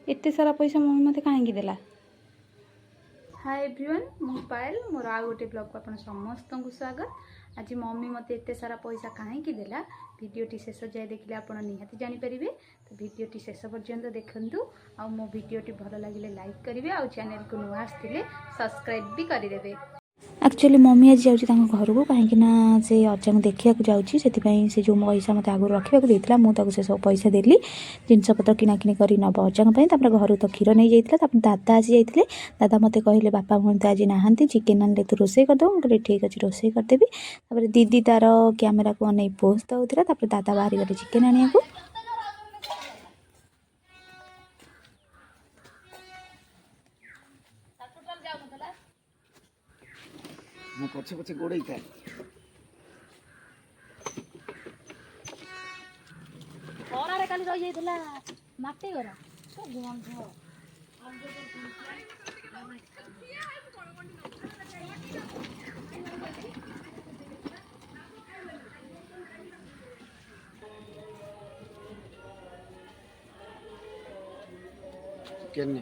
एते सारा पैसा मम्मी मते कहीं देला। हाय एवरीवन मु पायल मोर आ गोटे ब्लॉग को अपन समस्त को स्वागत। आज मम्मी मते एते सारा पैसा कहीं देला वीडियोटी शेष जाए देखले आपण निहाती जानि परिबे। तो वीडियोटी शेष पर्यंत देखंतु आ मो वीडियोटी भल लागिले लाइक करिवे आ चैनल को नुआ आस्थिले सब्सक्राइब भी करिदेबे। एक्चुअली मम्मी आज जाऊँगी घर को कहीं से अजा देखा जाऊँगी से जो पैसा मत आगु रखा देता मुझे से सब पैसा देली जिनपतर किणाकिणी कर नब अजा घर तो क्षीर नहीं जाता दादा आसी जाते दादा मत कहले बापा भूमि तो आज नहांती चिकेन आने तू रोसे करदे मुझे ठीक अच्छे रोसे करदेवी दीदी तार कैमेरा को अने पोज दौला दादा बाहरी गले चिकेन आने को ମୁଁ ପଛେ ପଛେ ଗୋଡ଼େଇଥାଏ ଖରାରେ କାଲି ରହି ଯାଇଥିଲା ମାଟି ଗରା ତ ଗନ୍ଧ ଚିକେନ୍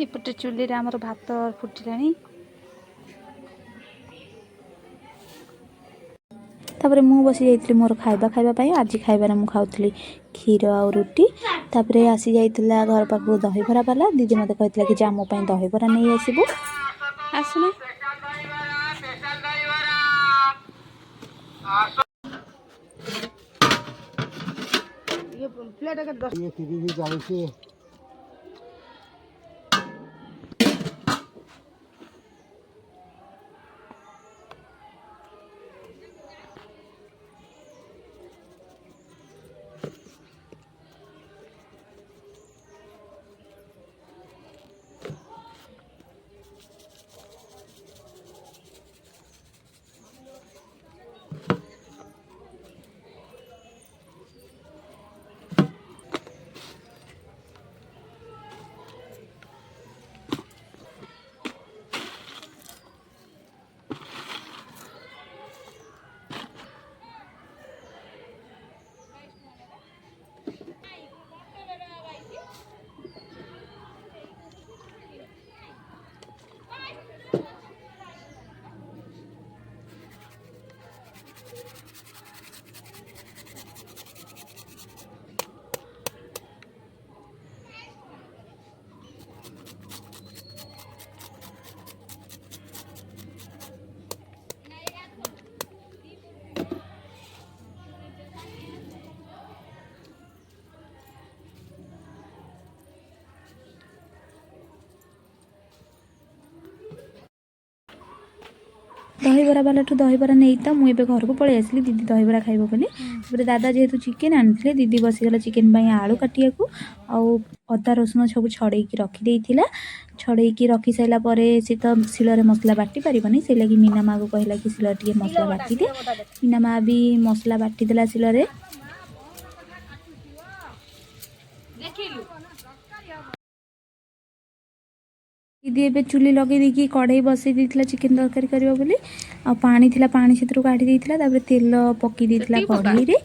एपटे चुली रे आमर भात फुटिला तापर मु बसी जाइली मोर खाइबा खाइबा आज खाइबार मु खाऊली क्षीर आ रुटी तापर आसी जाइला घर पाखु दहीबरा वाला दीदी मते कहतिला कि जा मो पई दहीबरा नहीं आसीबू आसना ये प्लेट अगर 10 ये 30 40 दहीबरा वाला दहीबरा नहीं था मुझे घर को पलि आसली दीदी दहीबरा खाइब बोली दादा जेहेतु चिकेन आनी दीदी बसीगला चिकेन आलू काटिया को अदा रसुण सब छड़े रखी छड़े रखी सारापर सी तो शिल मसला बाटी पारनी से लगी मीना माँ को कहला कि शिल टे मसला बाटी दे मीना माँ भी मसला बाटीदेला शिल दीदी एबे चुली लगे देखी कढ़ई बसई देथिला चिकेन तरकारी करियो बोली आ पानी थिला पानी सेतरु काढी देथिला तापर तेल पकी देथिला कढ़ई रे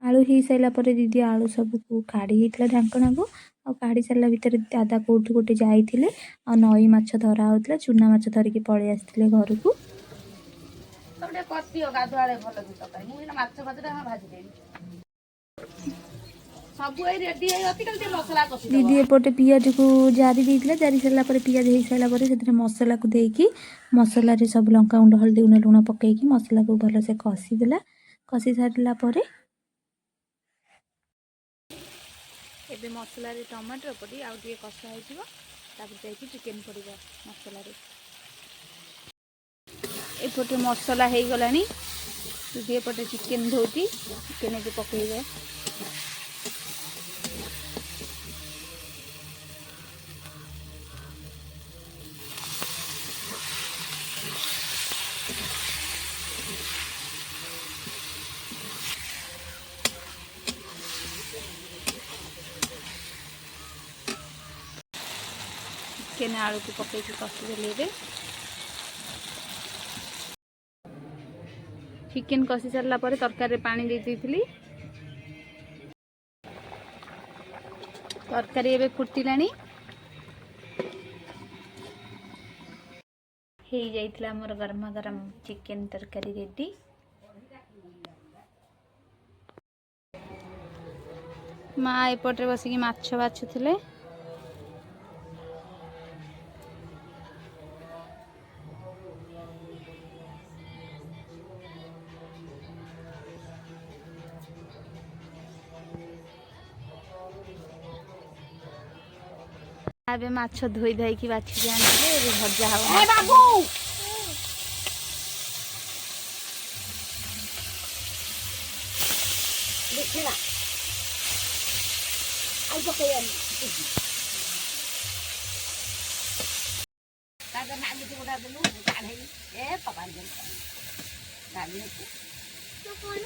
आलू ही सारा पर दीदी आलू सब को काढ़ी देथिला ढांकणा को आ काढ़ी सारा भितर दादा कोठू गोटे जाइथिले आ नई माछ धरा होतला चुना माछ धरिकी पळे आस्थिले घर को सबटे कटियो गाधुआले भलो दु तकाई मु इना माछ भाजरे हम भाजी देली सब ए रेडी है अति कल मसला कसी दीदी एपटे पियाज को जारी देथिला जारी सारा पर पियाज हे सारा पर सेतरे मसला को देकी मसला रे सब लंका गुंड हल्दी गुंड लूण पकेकी मसला को भलो से कसी देला कसी सारला परे एबे मसला रे टमाटर पड़ी आउ टे कसा होइथिबो तापर जाई चिकेन पड़िबो मसला रे एपटे मसला हे गलानी दीदी एपटे चिकेन धोती चिकेन के पकेइबे चिकेन आलू को पकई कषिदेली चिकेन कषि सारा पर तरकारी पानी दे देती तरकारी एवं फुटिलानी हो जाइए मोर गरमा गरम चिकेन तरकारी रेडी माँ एपटे बसिकी माछ बाछुले ଏବେ ମାଛ ଧୋଇ ଧାଇକି ବାଛିକି ଆଣିଥିଲେ ଏବେ ଭଜା ହବ। ଏ ବାବୁ ଦେଖିଲା ଆଉ ପକେଇ ଆଣି ତାର ନାଲି ଗୋଟା ଦେଲୁ କାଢେଇ ଏ ପକାଇ ଦେଲୁ ନାଲି ତ କୋନ